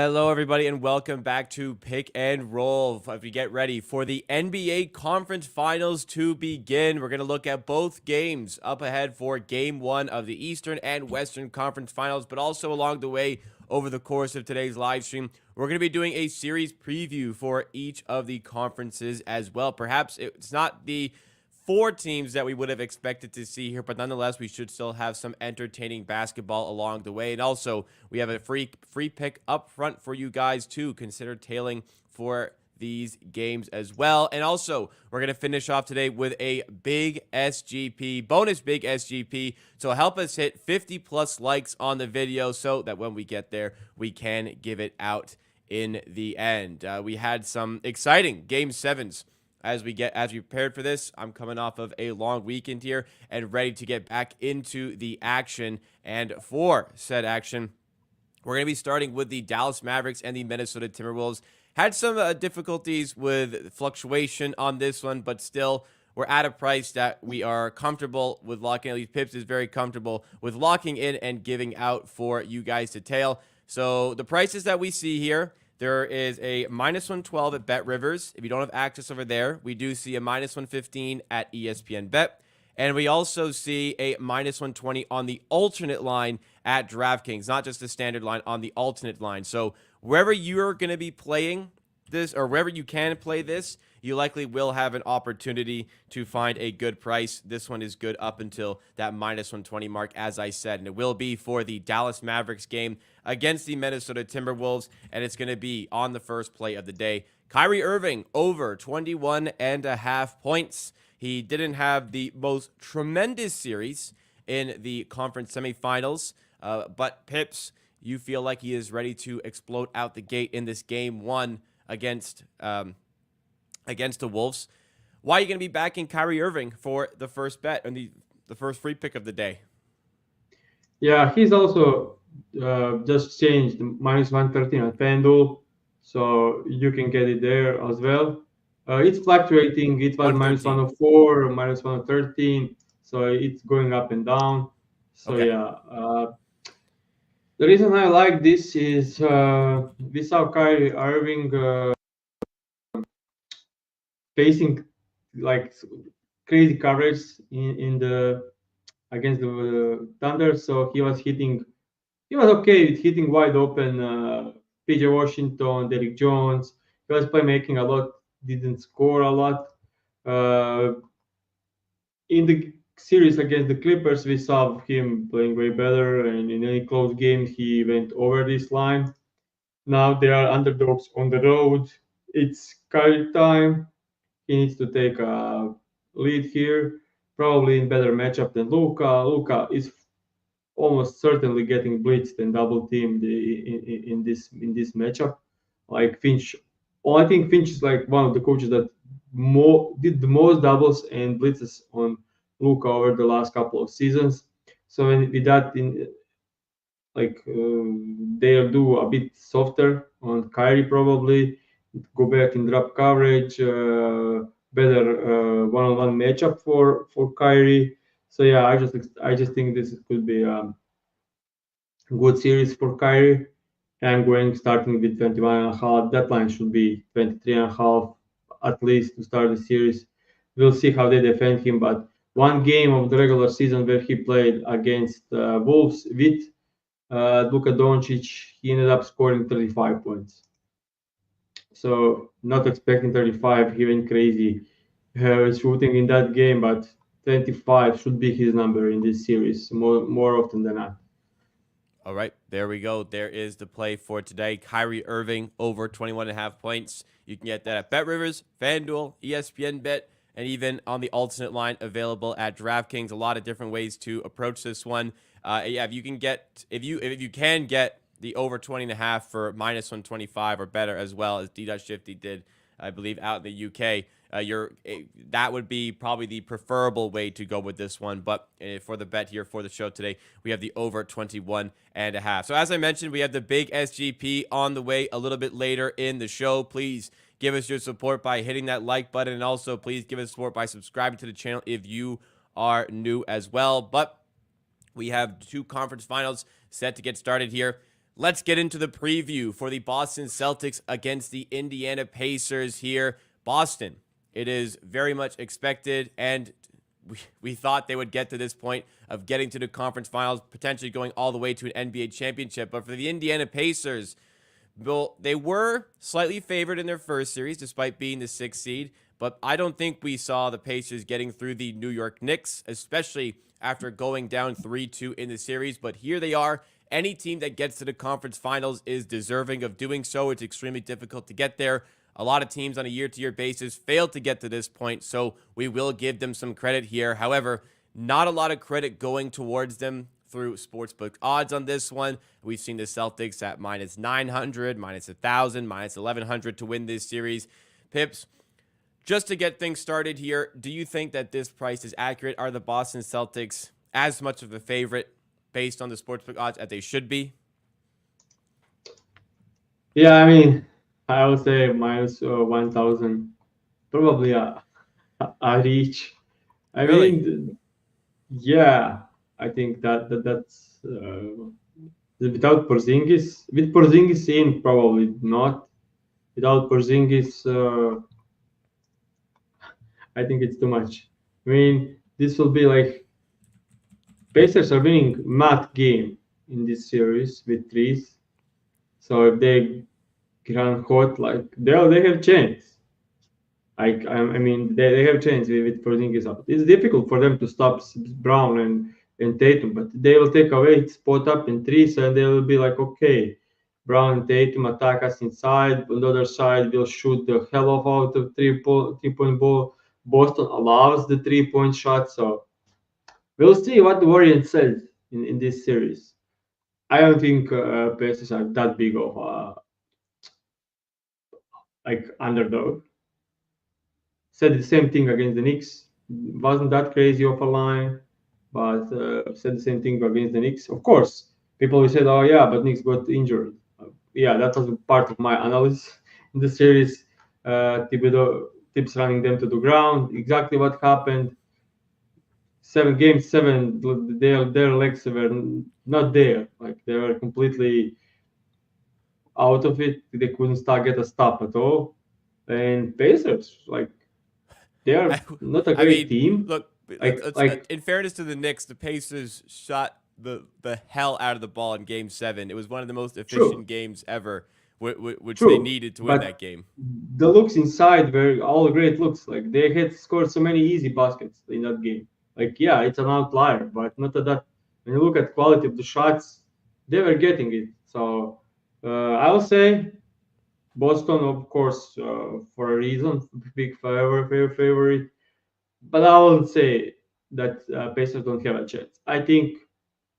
Hello, everybody, and welcome back to Pick and Roll. As we get ready for the NBA Conference Finals to begin, we're going to look at both games up ahead for Game 1 of the Eastern and Western Conference Finals, but also along the way, over the course of today's live stream, we're going to be doing a series preview for each of the conferences as well. Perhaps it's not the four teams that we would have expected to see here, but nonetheless, we should still have some entertaining basketball along the way. And also, we have a free pick up front for you guys to consider tailing for these games as well. And also, we're going to finish off today with a big SGP, bonus big SGP. So help us hit 50 plus likes on the video so that when we get there, we can give it out in the end. We had some exciting game sevens. As we prepared for this, I'm coming off of a long weekend here and ready to get back into the action. And for said action, we're going to be starting with the Dallas Mavericks and the Minnesota Timberwolves. Had some difficulties with fluctuation on this one, but still, we're at a price that we are comfortable with locking. At least Pips is very comfortable with locking in and giving out for you guys to tail. So the prices that we see here, there is a minus 112 at Bet Rivers. If you don't have access over there, we do see a minus 115 at ESPN Bet. And we also see a minus 120 on the alternate line at DraftKings, not just the standard line, on the alternate line. So wherever you're going to be playing this, or wherever you can play this, you likely will have an opportunity to find a good price. This one is good up until that minus 120 mark, as I said, and it will be for the Dallas Mavericks game against the Minnesota Timberwolves, and it's going to be on the first play of the day. Kyrie Irving over 21.5 points. He didn't have the most tremendous series in the conference semifinals, but Pips, you feel like he is ready to explode out the gate in this game one against the Wolves. Why are you going to be backing Kyrie Irving for the first bet and the first free pick of the day? Yeah, he's also just changed minus 113 at FanDuel, so you can get it there as well. It's fluctuating. It was minus 113. 104, minus 113, so it's going up and down. So Okay. yeah, the reason I like this is we saw Kyrie Irving facing like crazy coverage in the against the Thunder, so he was hitting. He was okay with hitting wide open PJ Washington, Derrick Jones. He was playmaking a lot, didn't score a lot. Uh, in the series against the Clippers, we saw him playing way better, and in any close game, he went over this line. Now they are underdogs on the road. It's Kyrie time. He needs to take a lead here, probably in better matchup than Luka. Luka is almost certainly getting blitzed and double teamed in this matchup. Like Finch, well, I think Finch is like one of the coaches that did the most doubles and blitzes on Luka over the last couple of seasons. So with that, they'll do a bit softer on Kyrie probably, go back in drop coverage, better one-on-one matchup for Kyrie. So yeah, I just think this could be good series for Kyrie. I'm going starting with 21.5. That line should be 23.5 at least to start the series. We'll see how they defend him, but one game of the regular season where he played against Wolves with Luka Doncic, he ended up scoring 35 points. So not expecting 35, he went crazy shooting in that game, but 25 should be his number in this series more often than not. All right, there we go. There is the play for today. Kyrie Irving over 21.5 points. You can get that at Bet Rivers, FanDuel, ESPN Bet, and even on the alternate line available at DraftKings. A lot of different ways to approach this one. Yeah, if you can get the over 20.5 for minus 125 or better, as well as D.Shifty did, I believe, out in the UK. That would be probably the preferable way to go with this one. But for the bet here for the show today, we have the over 21.5. So as I mentioned, we have the big SGP on the way a little bit later in the show. Please give us your support by hitting that like button, and also please give us support by subscribing to the channel if you are new as well. But we have two conference finals set to get started here. Let's get into the preview for the Boston Celtics against the Indiana Pacers here. Boston, it is very much expected, and we thought they would get to this point of getting to the conference finals, potentially going all the way to an NBA championship. But for the Indiana Pacers, well, they were slightly favored in their first series, despite being the sixth seed. But I don't think we saw the Pacers getting through the New York Knicks, especially after going down 3-2 in the series. But here they are. Any team that gets to the conference finals is deserving of doing so. It's extremely difficult to get there. A lot of teams on a year-to-year basis failed to get to this point, so we will give them some credit here. However, not a lot of credit going towards them through sportsbook odds on this one. We've seen the Celtics at minus 900, minus 1,000, minus 1,100 to win this series. Pips, just to get things started here, do you think that this price is accurate? Are the Boston Celtics as much of a favorite based on the sportsbook odds as they should be? Yeah, I mean, I would say minus 1,000, probably a reach. I Really? mean, yeah, I think that's without Porzingis. With Porzingis in, probably not. Without Porzingis, I think it's too much. I mean, this will be like Pacers are winning math game in this series with threes. So if they run hot, like they have chance. I mean, they have chance with Porzingis out. It's difficult for them to stop Brown and Tatum, but they will take away spot up in threes, and they will be like, okay, Brown and Tatum attack us inside. On the other side, we'll shoot the hell of out of three-point ball. Boston allows the 3-point shot, so we'll see what the Warriors says in this series. I don't think Pacers are that big of like underdog. Said the same thing against the Knicks. Wasn't that crazy of a line, but said the same thing against the Knicks. Of course, people will say, "Oh yeah, but Knicks got injured." Yeah, that was part of my analysis in the series. Thibodeau tips running them to the ground. Exactly what happened. Game seven, their legs were not there. Like they were completely out of it. They couldn't get a stop at all. And Pacers, like they I, are not a I great mean, team. look, in fairness to the Knicks, the Pacers shot the hell out of the ball in Game 7. It was one of the most True, efficient games ever, which they true. needed to win that But game. the looks inside were all great looks. Like they had scored so many easy baskets in that game. Like yeah, it's an outlier, but not that. When you look at quality of the shots, they were getting it. So I'll say Boston, of course, for a reason, big favorite. But I won't say that Pacers don't have a chance. I think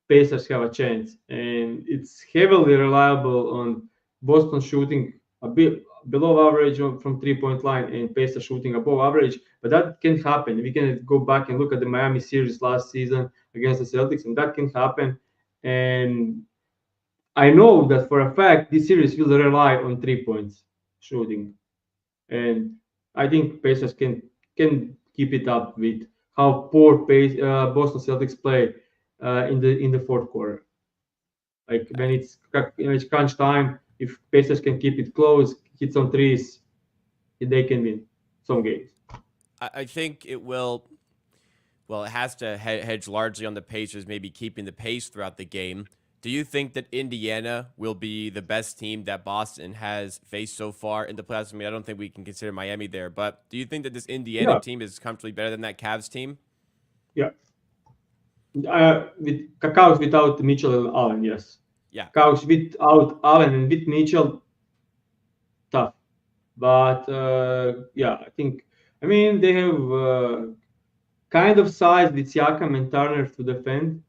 Pacers have a chance, and it's heavily reliable on Boston shooting a bit below average from 3-point line and Pacers shooting above average. But that can happen. We can go back and look at the Miami series last season against the Celtics, and that can happen. And I know that for a fact this series will rely on 3 points shooting, and I think Pacers can keep it up with how poor Boston Celtics play in the fourth quarter. Like when it's crunch time, if Pacers can keep it close, hit some threes, they can win some games. I think it will. Well, it has to hedge largely on the Pacers, maybe keeping the pace throughout the game. Do you think that Indiana will be the best team that Boston has faced so far in the playoffs? I mean, I don't think we can consider Miami there, but do you think that this Indiana Yeah, team is comfortably better than that Cavs team? yeah. With Cacao without Mitchell and Allen, yes. Yeah. Cacao without Allen and with Mitchell, tough. But yeah, I think. I mean, they have kind of size with Siakam and Turner to defend.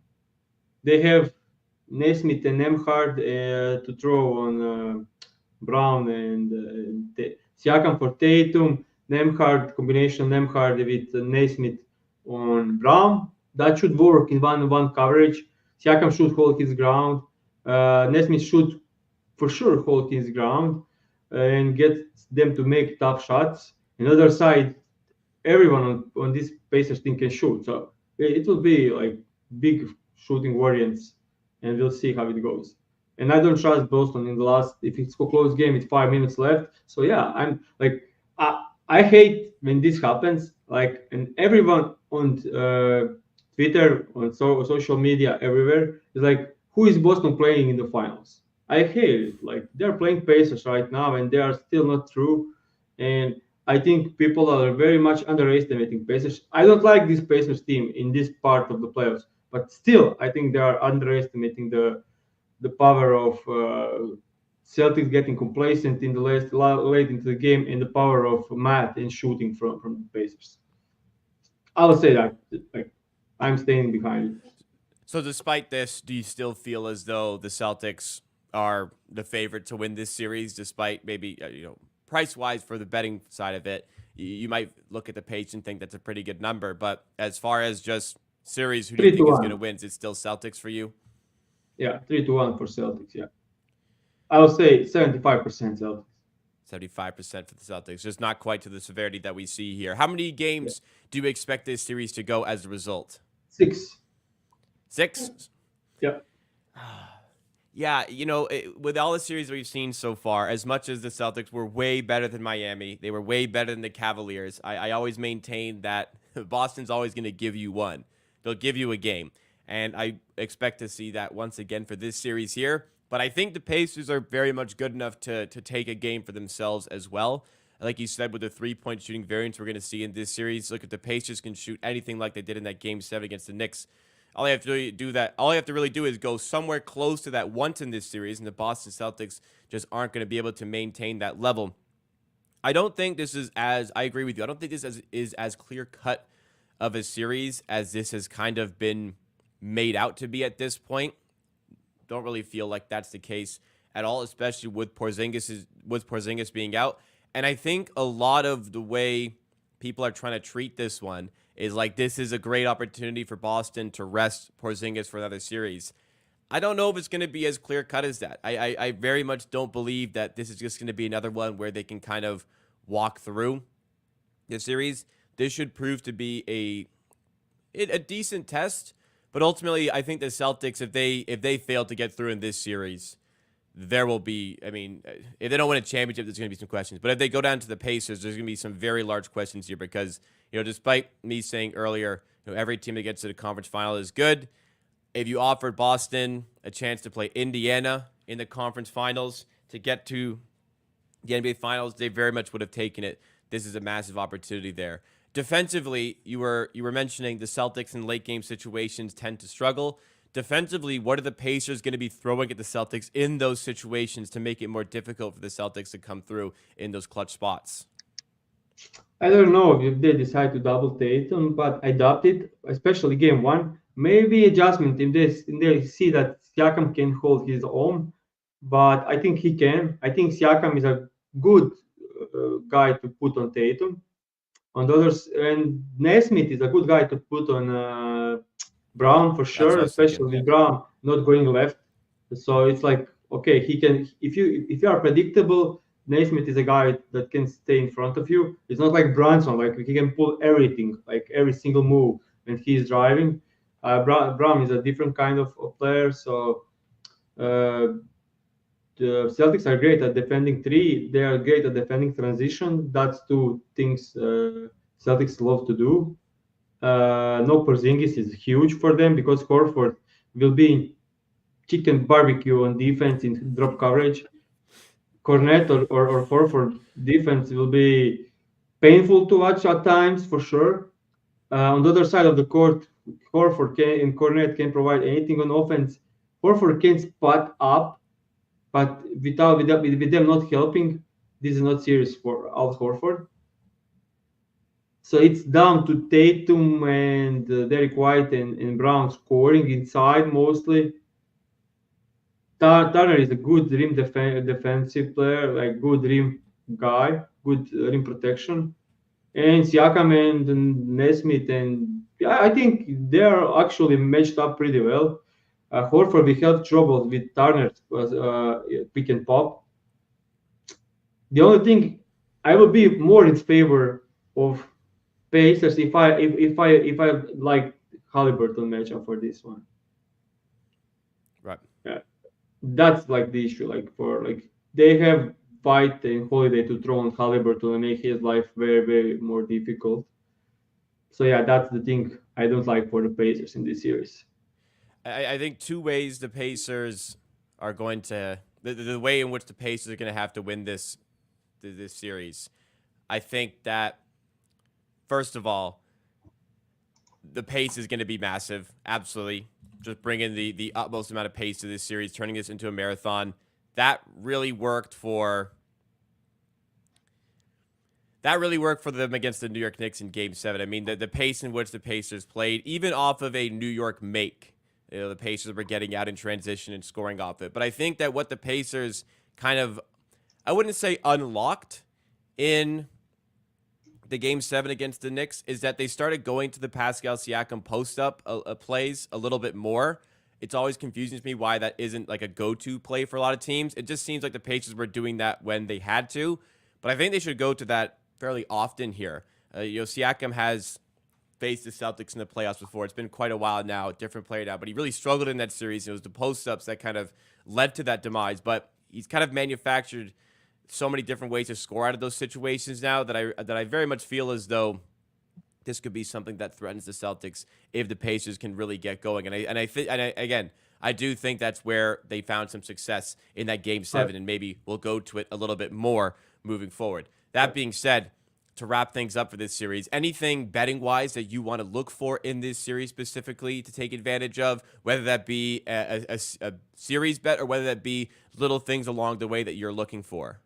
They have Nesmith and Nemhard to throw on Brown and Siakam for Tatum. Nemhard combination Nemhard with Nesmith on Brown. That should work in one-on-one coverage. Siakam should hold his ground. Nesmith should for sure hold his ground and get them to make tough shots. Another side, everyone on this Pacers team can shoot. So it will be like big shooting variants, and we'll see how it goes. and I don't trust Boston in the last. If it's a close game with 5 minutes left, so yeah, I'm like, I hate when this happens. Like, and everyone on Twitter, on social media, everywhere is like, who is Boston playing in the finals? I hate it. Like, they're playing Pacers right now, and they are still not through. And I think people are very much underestimating Pacers. I don't like this Pacers team in this part of the playoffs, but still, I think they are underestimating the power of Celtics getting complacent in the late into the game, and the power of Matt and shooting from the Pacers. I would say that, like, I'm staying behind it. So despite this, do you still feel as though the Celtics are the favorite to win this series, despite maybe price wise for the betting side of it? You might look at the page and think that's a pretty good number, but as far as just series, who do you Three to think is going to one. win? Is it still Celtics for you? Yeah, 3-1 for Celtics. Yeah, I would say 75% Celtics. 75% for the Celtics, just not quite to the severity that we see here. How many Yeah. games do you expect this series to go as a result? 6. 6? Yeah. Yeah, with all the series we've seen so far, as much as the Celtics were way better than Miami, they were way better than the Cavaliers. I always maintain that Boston's always going to give you one. They'll give you a game. And I expect to see that once again for this series here. But I think the Pacers are very much good enough to take a game for themselves as well. Like you said, with the 3-point shooting variance we're going to see in this series, look, if the Pacers can shoot anything like they did in that Game 7 against the Knicks, all you have to really do is go somewhere close to that once in this series, and the Boston Celtics just aren't going to be able to maintain that level. I don't think this is as I agree with you. I don't think this is as clear cut of a series as this has kind of been made out to be at this point. Don't really feel like that's the case at all, especially with Porzingis being out. And I think a lot of the way people are trying to treat this one is like this is a great opportunity for Boston to rest Porzingis for another series. I don't know if it's going to be as clear cut as that. I very much don't believe that this is just going to be another one where they can kind of walk through the series. This should prove to be a decent test, but ultimately I think the Celtics, if they fail to get through in this series, there will be, I mean, if they don't win a championship, there's going to be some questions. But if they go down to the Pacers, there's going to be some very large questions here because, despite me saying earlier, every team that gets to the conference final is good. If you offered Boston a chance to play Indiana in the conference finals to get to the NBA finals, they very much would have taken it. This is a massive opportunity there. Defensively, you were mentioning the Celtics in late game situations tend to struggle. Defensively, what are the Pacers going to be throwing at the Celtics in those situations to make it more difficult for the Celtics to come through in those clutch spots? I don't know if they decide to double Tatum, but I doubt it, especially game one. Maybe adjustment if they see that Siakam can hold his own, but I think he can. I think Siakam is a good guy to put on Tatum. On the others, and Nesmith is a good guy to put on Brown for That's sure, what I was thinking. especially Brown not going left. So it's like, okay, he can, if you are predictable, Naismith is a guy that can stay in front of you. It's not like Brunson, like he can pull everything, like every single move when he's driving. Brown is a different kind of player. So uh, the Celtics are great at defending three. They are great at defending transition. That's two things Celtics love to do. No Porzingis is huge for them because Horford will be chicken barbecue on defense in drop coverage. Cornet or Horford defense will be painful to watch at times for sure. On the other side of the court, and Cornet can provide anything on offense. Horford can spot up, but with them not helping, this is not serious for Al Horford. So it's down to Tatum and Derek White and Brown scoring inside mostly. Turner is a good defensive player, like good rim guy, good rim protection. And Siakam and Nesmith, and yeah, I think they are actually matched up pretty well. Horford will have trouble with Turner pick and pop. The only thing I will be more in favor of Pacers if I like Halliburton matchup for this one. Right. Yeah. that's like the issue. Like for like they have White and Holiday to throw on Halliburton and make his life very very more difficult. So yeah, that's the thing I don't like for the Pacers in this series. I think two ways the Pacers are going to the way in which the Pacers are going to have to win this series. I think that first of all, the pace is going to be massive. Absolutely, just bringing the utmost amount of pace to this series, turning this into a marathon. That really worked for them against the New York Knicks in Game 7. I mean, the pace in which the Pacers played, even off of a New York make, the Pacers were getting out in transition and scoring off it. But I think that what the Pacers kind of, I wouldn't say unlocked in the Game 7 against the Knicks is that they started going to the Pascal Siakam post-up plays a little bit more. It's always confusing to me why that isn't like a go-to play for a lot of teams. It just seems like the Pacers were doing that when they had to. But I think they should go to that fairly often here. Siakam has faced the Celtics in the playoffs before. It's been quite a while now, different player now, but he really struggled in that series. It was the post-ups that kind of led to that demise, but he's kind of manufactured so many different ways to score out of those situations now that I very much feel as though this could be something that threatens the Celtics if the Pacers can really get going. Again, I do think that's where they found some success in that Game 7, and maybe we'll go to it a little bit more moving forward. That being said, to wrap things up for this series, anything betting wise that you want to look for in this series specifically to take advantage of, whether that be a series bet or whether that be little things along the way that you're looking for?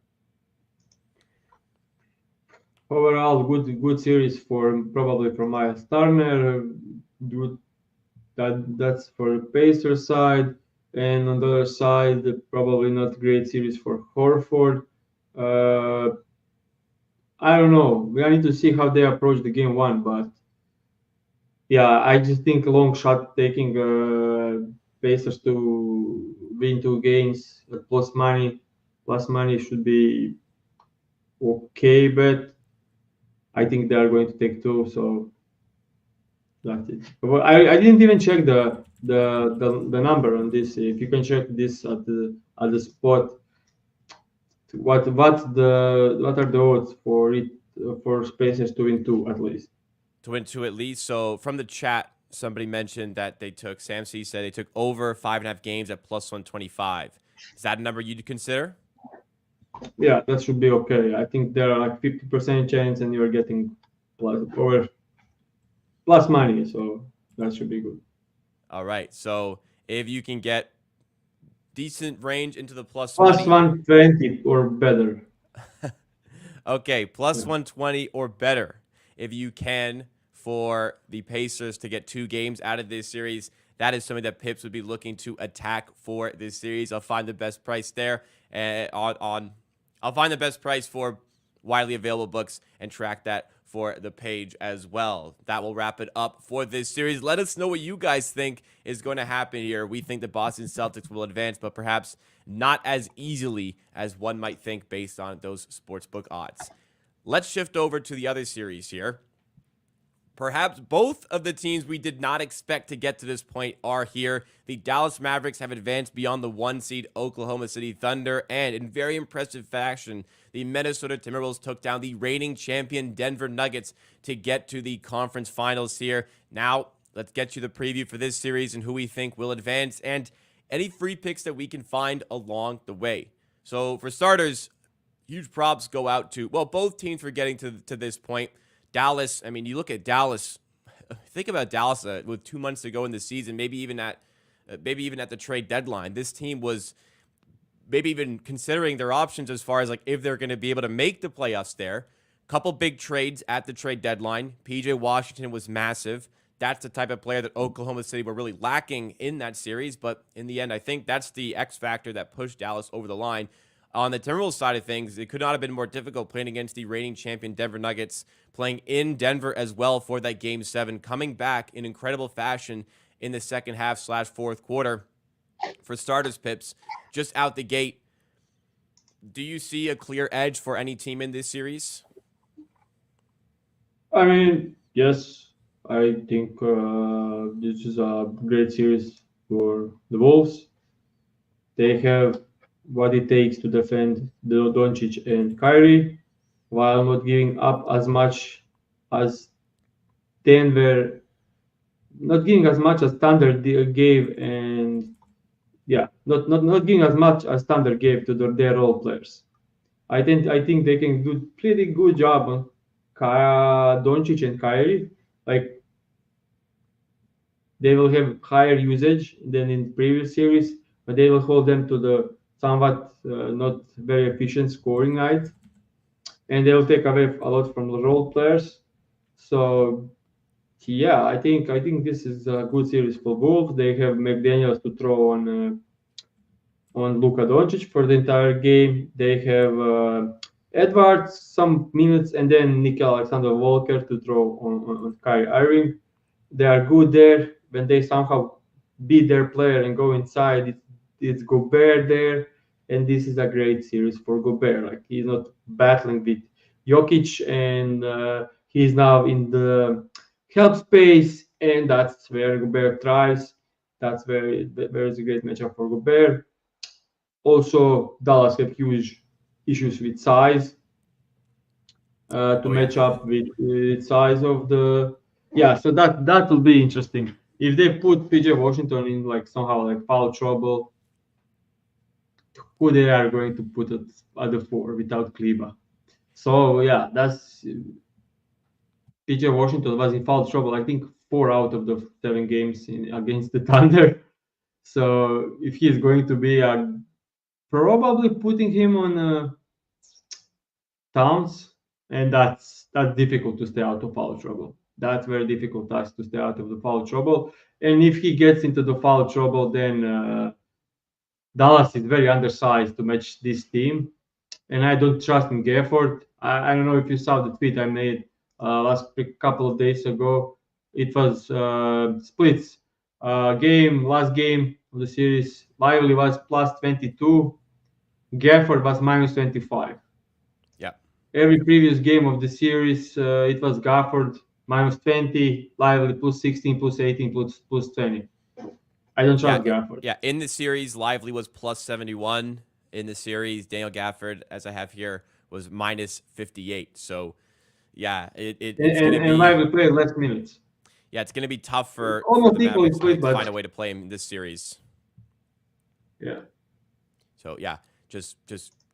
Overall, good series for probably from Miles Turner. Good, that's for the Pacers side, and on the other side, probably not great series for Horford. Uh, I don't know. We need to see how they approach the game one, but yeah, I just think long shot taking Pacers to win 2 games plus money should be okay, but I think they are going to take two, so that's it. Well, I didn't even check the number on this. If you can check this at the spot, what are the odds for it for Pacers to win two at least? To win two at least. So from the chat, somebody mentioned that Sam C said they took over 5.5 games at plus 125. Is that a number you'd consider? Yeah, that should be okay. I think there are like 50% chance, and you're getting plus money, so that should be good. All right. So if you can get decent range into the plus Plus money. 120 or better. Okay, plus Yeah. 120 or better if you can for the Pacers to get 2 games out of this series. That is something that Pips would be looking to attack for this series. I'll find the best price there I'll find the best price for widely available books and track that for the page as well. That will wrap it up for this series. Let us know what you guys think is going to happen here. We think the Boston Celtics will advance, but perhaps not as easily as one might think based on those sportsbook odds. Let's shift over to the other series here. Perhaps both of the teams we did not expect to get to this point are here. The Dallas Mavericks have advanced beyond the 1 seed Oklahoma City Thunder, and in very impressive fashion, the Minnesota Timberwolves took down the reigning champion Denver Nuggets to get to the conference finals here. Now, let's get you the preview for this series and who we think will advance and any free picks that we can find along the way. So, for starters, huge props go out to, well, both teams for getting to this point. Dallas, I mean, you look at Dallas, think about Dallas with 2 months to go in the season, maybe even at the trade deadline. This team was maybe even considering their options as far as like if they're going to be able to make the playoffs there. Couple big trades at the trade deadline. PJ Washington was massive. That's the type of player that Oklahoma City were really lacking in that series. But in the end, I think that's the X factor that pushed Dallas over the line. On the Timberwolves side of things, it could not have been more difficult playing against the reigning champion Denver Nuggets, playing in Denver as well for that Game 7, coming back in incredible fashion in the second half / fourth quarter. For starters, Pips, just out the gate, do you see a clear edge for any team in this series? I mean, yes, I think this is a great series for the Wolves. They have what it takes to defend the Doncic and Kyrie, while not giving up as much as Denver, not giving as much as Thunder gave, and yeah, not giving as much as Thunder gave to their role players. I think they can do pretty good job on Doncic and Kyrie. Like they will have higher usage than in previous series, but they will hold them to the somewhat not very efficient scoring night, and they will take away a lot from the role players. So yeah, I think this is a good series for Wolves. They have McDaniels to throw on Luka Doncic for the entire game. They have Edwards some minutes, and then Nickel Alexander Walker to throw on Kyrie Irving. They are good there. When they somehow beat their player and go inside, it's Gobert there, and this is a great series for Gobert. Like he's not battling with Jokic, and he's now in the help space, and that's where Gobert thrives. That's where is a great matchup for Gobert. Also, Dallas have huge issues with size to Oh yeah. match up with size of the. Yeah, so that will be interesting. If they put PJ Washington in like somehow like foul trouble, who they are going to put at the four without Kleba? So yeah, that's PJ Washington was in foul trouble. I think 4 out of the 7 games against the Thunder. So if he's going to be probably putting him on Towns, and that's difficult to stay out of foul trouble. That's very difficult task to stay out of the foul trouble. And if he gets into the foul trouble, then Dallas is very undersized to match this team, and I don't trust in Gafford. I don't know if you saw the tweet I made last couple of days ago. It was splits last game of the series. Lively was plus 22. Gafford was minus 25. Yeah. Every previous game of the series, it was Gafford minus 20, Lively plus 16, plus 18, plus 20. I don't Yeah, trust Gafford. yeah. In the series, Lively was plus 71. In the series, Daniel Gafford, as I have here, was minus 58. So yeah, it's And, gonna and be Lively played less minutes. yeah, it's gonna be tough for Almost the equally Mavericks split, to find a but way to play him in this series. yeah. So yeah, just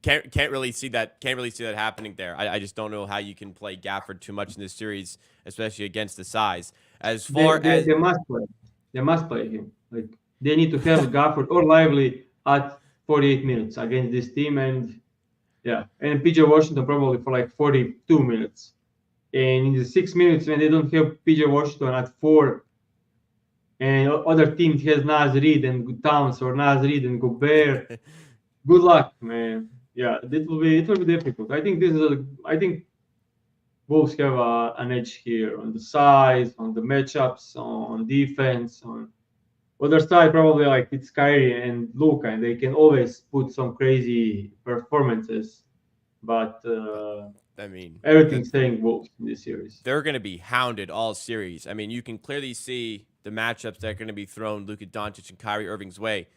can't really see that happening there. I just don't know how you can play Gafford too much in this series, especially against the size. As They, far they, as they must play. They must play him. Like they need to have Gafford or Lively at 48 minutes against this team, and yeah, and PJ Washington probably for like 42 minutes. And in the 6 minutes when they don't have PJ Washington at 4, and other teams has Nas Reed and Towns or Nas Reed and Gobert. Good luck, man. Yeah, it will be difficult. I think Wolves have an edge here on the size, on the matchups, on defense, on other side probably like it's Kyrie and Luka, and they can always put some crazy performances, but I mean, everything's saying Wolves in this series. they're going to be hounded all series. I mean, you can clearly see the matchups that are going to be thrown Luka Doncic and Kyrie Irving's way.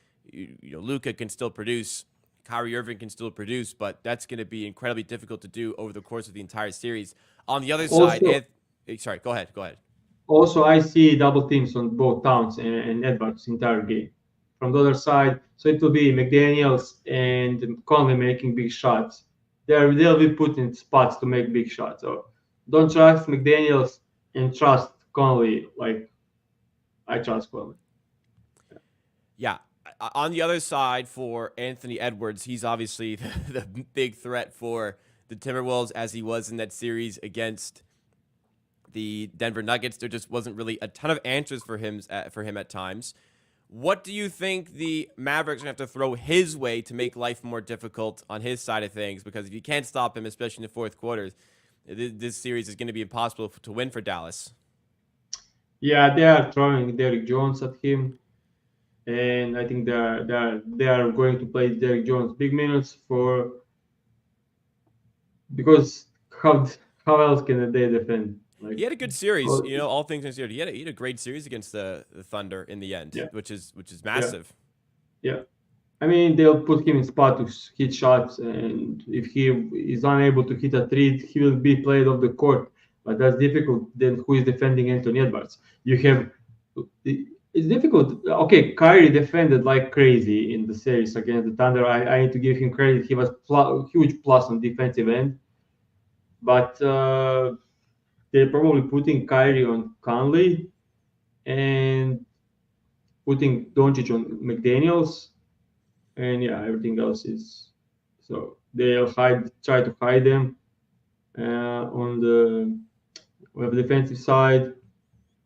Luka can still produce, Kyrie Irving can still produce, but that's going to be incredibly difficult to do over the course of the entire series. On the other side, Also, sorry, go ahead, go ahead. Also, I see double teams on both Towns and Edwards entire game. From the other side, so it will be McDaniels and Conley making big shots. They'll be put in spots to make big shots. So don't trust McDaniels and trust Conley like I trust Conley. Yeah. On the other side for Anthony Edwards, he's obviously the big threat for the Timberwolves as he was in that series against the Denver Nuggets. There just wasn't really a ton of answers for him at times. What do you think the Mavericks are going to have to throw his way to make life more difficult on his side of things? Because if you can't stop him, especially in the fourth quarters, this series is going to be impossible to win for Dallas. Yeah, they are throwing Derrick Jones at him, and I think they are going to play Derrick Jones big minutes for because how else can they defend like He had a good series, oh, all things considered. He had a great series against the Thunder in the end, yeah which is yeah massive. yeah. I mean, they'll put him in spot to hit shots, and if he is unable to hit a three, he will be played off the court. But that's difficult. Then who is defending Anthony Edwards? You have it's difficult. Okay, Kyrie defended like crazy in the series against the Thunder. I need to give him credit. He was huge plus on defensive end, but they're probably putting Kyrie on Conley and putting Doncic on McDaniels, and yeah, everything else is so they'll try to hide them on the defensive side.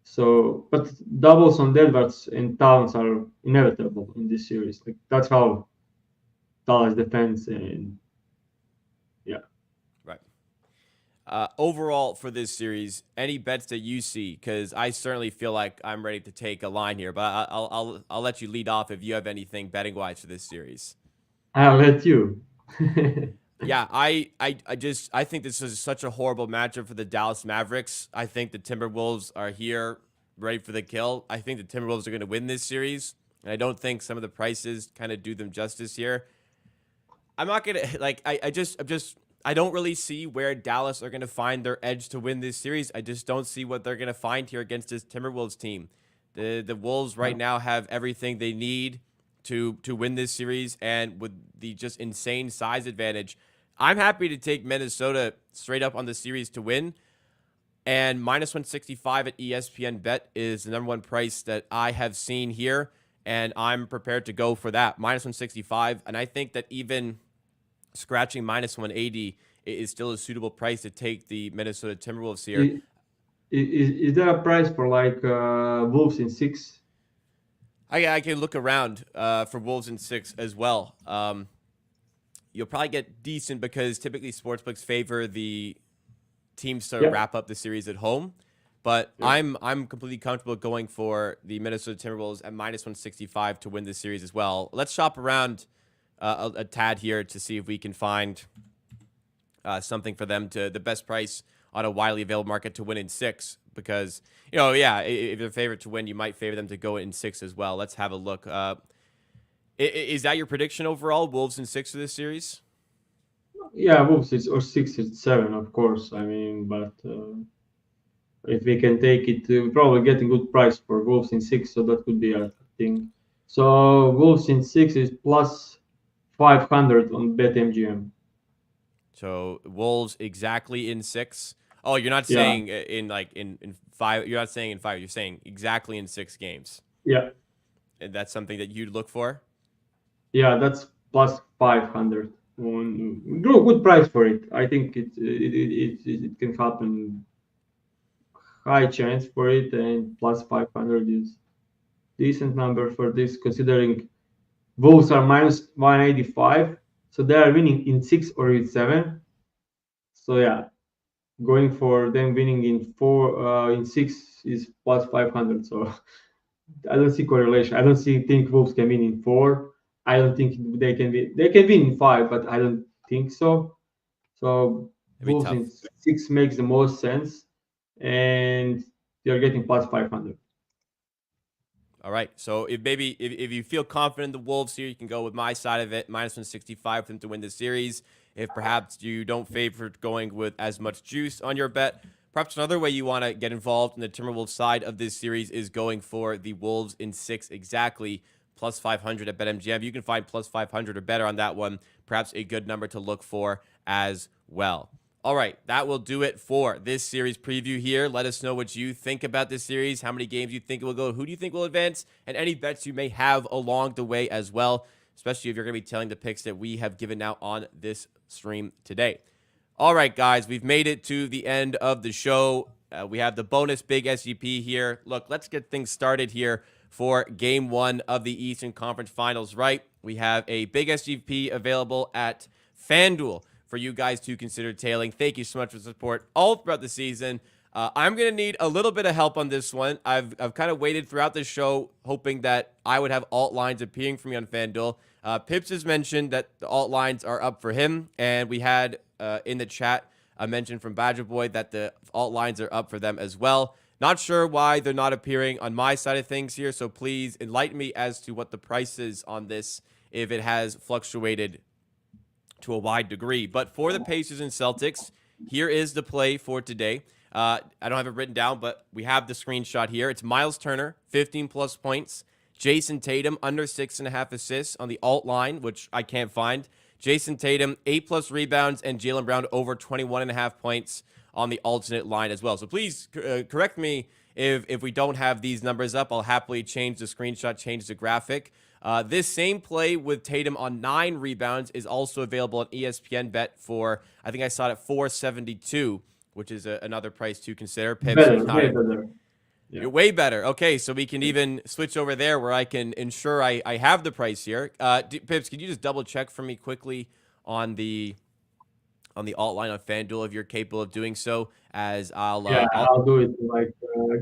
So, but doubles on Edwards and Towns are inevitable in this series. Like that's how Dallas defends, and yeah. Right. Overall for this series, any bets that you see? Because I certainly feel like I'm ready to take a line here, but I'll let you lead off if you have anything betting wise for this series. I'll let you. Yeah, I think this is such a horrible matchup for the Dallas Mavericks. I think the Timberwolves are here ready for the kill. I think the Timberwolves are going to win this series, and I don't think some of the prices kind of do them justice here. I'm not gonna like I don't really see where Dallas are gonna find their edge to win this series. I just don't see what they're gonna find here against this Timberwolves team. The Wolves right now have everything they need to win this series, and with the just insane size advantage, I'm happy to take Minnesota straight up on the series to win. And minus 165 at ESPN Bet is the number one price that I have seen here, and I'm prepared to go for that. Minus 165, and I think that even scratching minus 180 is still a suitable price to take the Minnesota Timberwolves here. Is there a price for like Wolves in 6? I can look around for Wolves in 6 as well. You'll probably get decent because typically sportsbooks favor the teams to wrap up the series at home. But I'm completely comfortable going for the Minnesota Timberwolves at minus 165 to win this series as well. Let's shop around a tad here to see if we can find something for them to the best price on a widely available market to win in 6. Because, if they're favorite to win, you might favor them to go in 6 as well. Let's have a look. Is that your prediction overall? Wolves in 6 for this series? Yeah, Wolves is or 6 is 7, of course. I mean, but if we can take it, we're probably getting good price for Wolves in 6, so that could be a thing. So Wolves in 6 is plus 500 on BetMGM. So Wolves exactly in 6. Oh, you're not saying in 5. You're not saying in 5. You're saying exactly in 6 games. Yeah. And that's something that you'd look for? Yeah, that's plus 500. Good price for it. I think it can happen. High chance for it, and plus 500 is decent number for this, considering Wolves are minus 185, so they are winning in 6 or in 7. So yeah, going for them winning in 4 in 6 is plus 500. So I don't see correlation. I don't think Wolves can win in 4. I don't think they can win. They can win in 5, but I don't think so. So Wolves in 6 makes the most sense, and you're getting plus 500. All right. So if you feel confident in the Wolves here, you can go with my side of it, minus 165 for them to win the series. If perhaps you don't favor going with as much juice on your bet, perhaps another way you want to get involved in the Timberwolves side of this series is going for the Wolves in 6 exactly, plus 500 at BetMGM. You can find plus 500 or better on that one. Perhaps a good number to look for as well. All right, that will do it for this series preview here. Let us know what you think about this series, how many games you think it will go, who do you think will advance, and any bets you may have along the way as well, especially if you're going to be telling the picks that we have given out on this stream today. All right, guys, we've made it to the end of the show. We have the bonus big SGP here. Look, let's get things started here for Game 1 of the Eastern Conference Finals, right? We have a big SGP available at FanDuel for you guys to consider tailing. Thank you so much for the support all throughout the season. I'm going to need a little bit of help on this one. I've kind of waited throughout the show hoping that I would have alt lines appearing for me on FanDuel. Pips has mentioned that the alt lines are up for him, and we had in the chat a mention from Badger Boy that the alt lines are up for them as well. Not sure why they're not appearing on my side of things here, so please enlighten me as to what the price is on this if it has fluctuated to a wide degree. But for the Pacers and Celtics, here is the play for today. I don't have it written down, but we have the screenshot here. It's Miles Turner, 15-plus points. Jason Tatum, under 6.5 assists on the alt line, which I can't find. Jason Tatum, 8-plus rebounds, and Jaylen Brown over 21.5 points on the alternate line as well. So please correct me if we don't have these numbers up. I'll happily change the screenshot, change the graphic. This same play with Tatum on 9 rebounds is also available on ESPN Bet for, I think I saw it at 472, which is another price to consider. Pips, Better, way better. Yeah. You're way better. Okay, so we can even switch over there where I can ensure I have the price here. Pips, could you just double check for me quickly on the alt line on FanDuel if you're capable of doing so? As I'll do it. Like,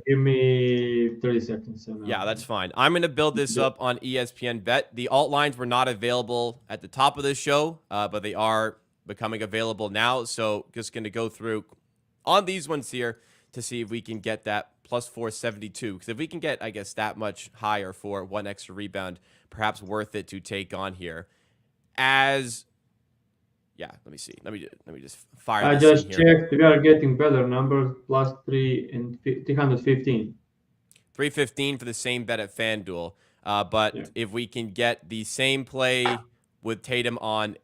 give me 30 seconds. Yeah, that's fine. I'm going to build this up on ESPN Bet. The alt lines were not available at the top of this show, but they are becoming available now. So just going to go through on these ones here to see if we can get that plus 472. Because if we can get, I guess, that much higher for one extra rebound, perhaps worth it to take on here. Yeah, let me see. Let me just fire. I just checked. We are getting better numbers, plus 3 and 315. 315 for the same bet at FanDuel. But if we can get the same play with Tatum on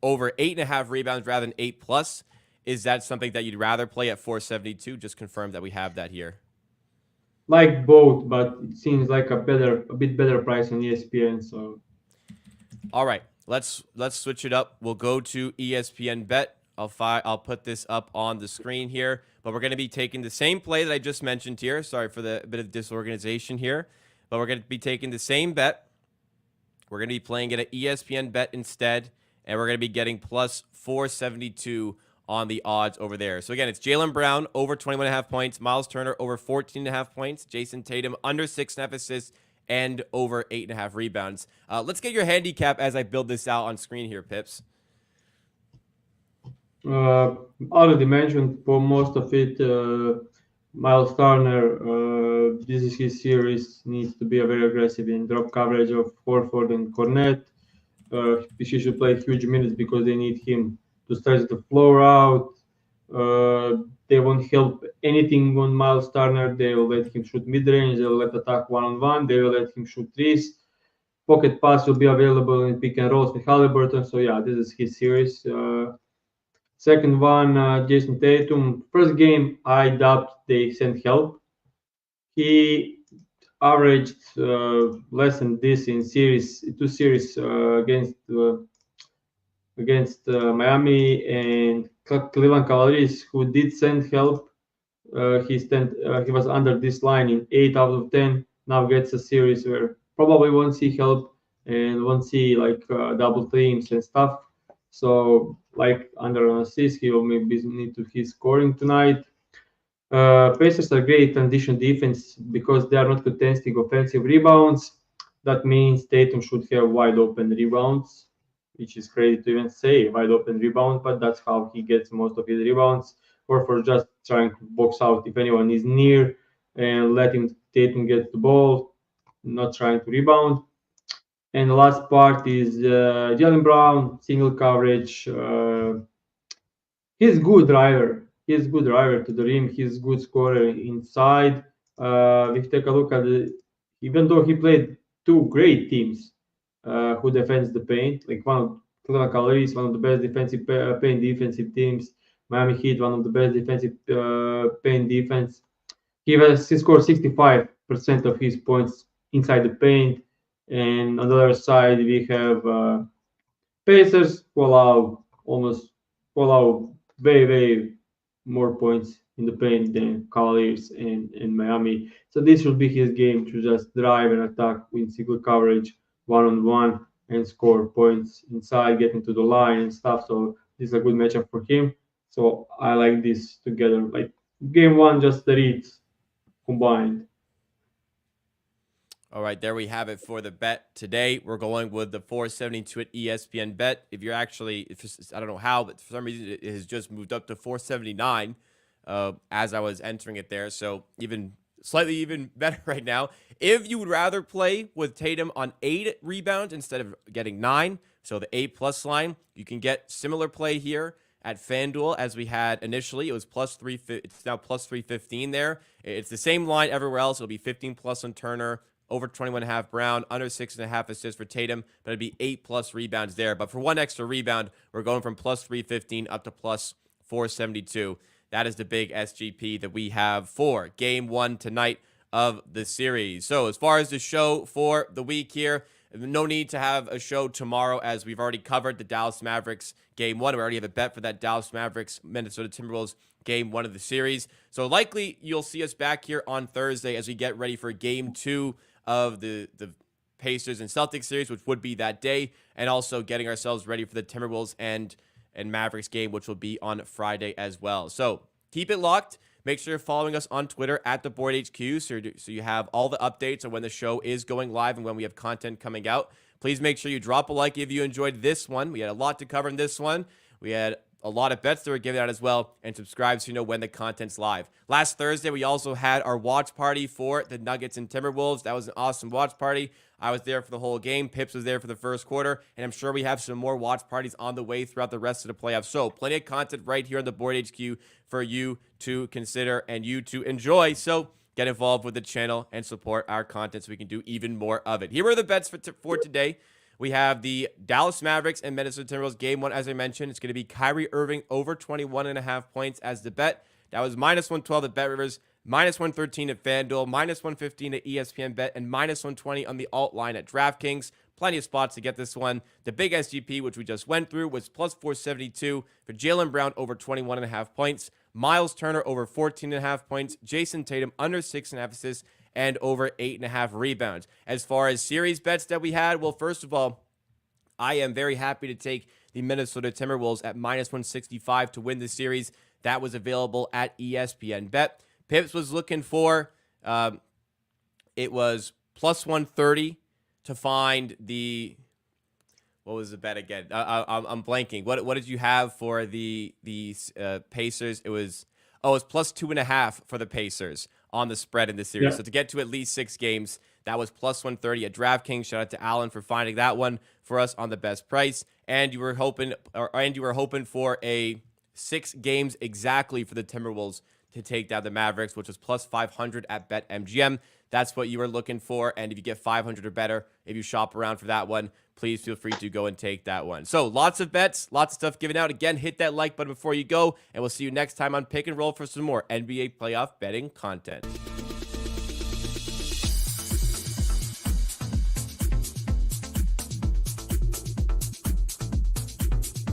over 8.5 rebounds rather than 8+, is that something that you'd rather play at 472? Just confirm that we have that here. Like both, but it seems like a bit better price on ESPN. So, all right, let's switch it up. We'll go to ESPN Bet. I'll put this up on the screen here, but we're going to be taking the same play that I just mentioned here. Sorry for the bit of disorganization here, but we're going to be taking the same bet. We're going to be playing it at ESPN Bet instead, and we're going to be getting plus 472 on the odds over there. So again, it's Jaylen Brown over 21.5 points, Miles Turner over 14.5 points, Jason Tatum under 6.5 assists, and over 8.5 rebounds. Let's get your handicap as I build this out on screen here, Pips. Already mentioned for most of it. Miles Turner, this is his series, needs to be very aggressive in drop coverage of Horford and Cornet. He should play huge minutes because they need him to stretch the floor out. They won't help anything on Miles Turner. They will let him shoot mid-range. They will let attack one-on-one. They will let him shoot threes. Pocket pass will be available in pick and rolls with Halliburton. So yeah, this is his series. Second one, Jason Tatum. First game, I doubt they sent help. He averaged less than this in two series against Miami and Cleveland Cavaliers, who did send help. He was under this line in 8 out of 10. Now gets a series where probably won't see help and won't see like double teams and stuff. So like under an assist, he will maybe need to his scoring tonight. Pacers are great transition defense because they are not contesting offensive rebounds. That means Tatum should have wide open rebounds, which is crazy to even say wide open rebound, but that's how he gets most of his rebounds. Or for just trying to box out if anyone is near and letting Tatum get the ball, not trying to rebound. And the last part is Jaylen Brown, single coverage. He's good driver. He's good driver to the rim. He's good scorer inside. If you take a look at even though he played two great teams who defends the paint, like one of Cleveland Cavaliers, one of the best defensive paint defensive teams. Miami Heat, one of the best defensive paint defense. He scored 65% of his points inside the paint. And on the other side, we have Pacers who allow way more points in the paint than Cavaliers and Miami. So this should be his game to just drive and attack with single coverage, one-on-one, and score points inside, getting to the line and stuff. So this is a good matchup for him. So I like this together. Like game one, just the reads combined. All right, there we have it for the bet today. We're going with the 472 at ESPN Bet. If you're actually, I don't know how, but for some reason it has just moved up to 479 as I was entering it there. So even slightly even better right now. If you would rather play with Tatum on 8 rebounds instead of getting 9, so the 8+ line, you can get similar play here at FanDuel as we had initially. It was +3. It's now +315 there. It's the same line everywhere else. It'll be 15+ on Turner, over 21.5 Brown, under 6.5 assists for Tatum, but it'd be 8+ rebounds there. But for one extra rebound, we're going from +315 up to +472. That is the big SGP that we have for Game 1 tonight of the series. So as far as the show for the week here, no need to have a show tomorrow as we've already covered the Dallas Mavericks Game 1. We already have a bet for that Dallas Mavericks Minnesota Timberwolves Game 1 of the series. So likely you'll see us back here on Thursday as we get ready for Game 2 of the Pacers and Celtics series, which would be that day, and also getting ourselves ready for the Timberwolves and Mavericks game, which will be on Friday as well. So keep it locked. Make sure you're following us on Twitter at TheBoardHQ so you have all the updates on when the show is going live and when we have content coming out. Please make sure you drop a like if you enjoyed this one. We had a lot to cover in this one. We had a lot of bets that were given out as well, and subscribe so you know when the content's live. Last Thursday, we also had our watch party for the Nuggets and Timberwolves. That was an awesome watch party. I was there for the whole game. Pips was there for the first quarter, and I'm sure we have some more watch parties on the way throughout the rest of the playoffs. So plenty of content right here on the Board HQ for you to consider and you to enjoy. So get involved with the channel and support our content so we can do even more of it. Here are the bets for today. We have the Dallas Mavericks and Minnesota Timberwolves Game 1, as I mentioned. It's going to be Kyrie Irving over 21.5 points as the bet. That was -112 at BetRivers, -113 at FanDuel, -115 at ESPN Bet, and -120 on the alt line at DraftKings. Plenty of spots to get this one. The big SGP, which we just went through, was +472 for Jaylen Brown over 21.5 points, Miles Turner over 14.5 points, Jason Tatum under 6.5 assists, and over 8.5 rebounds. As far as series bets that we had, well, first of all, I am very happy to take the Minnesota Timberwolves at -165 to win the series. That was available at ESPN Bet. Pips was looking for, it was +130 to find the, what was the bet again? I'm blanking. What did you have for the Pacers? It was +2.5 for the Pacers on the spread in this series. Yeah. So to get to at least 6 games, that was +130 at DraftKings. Shout out to Alan for finding that one for us on the best price. And you were hoping for a 6 games exactly for the Timberwolves to take down the Mavericks, which was +500 at BetMGM. That's what you were looking for. And if you get 500 or better, if you shop around for that one, please feel free to go and take that one. So lots of bets, lots of stuff given out. Again, hit that like button before you go, and we'll see you next time on Pick and Roll for some more NBA playoff betting content.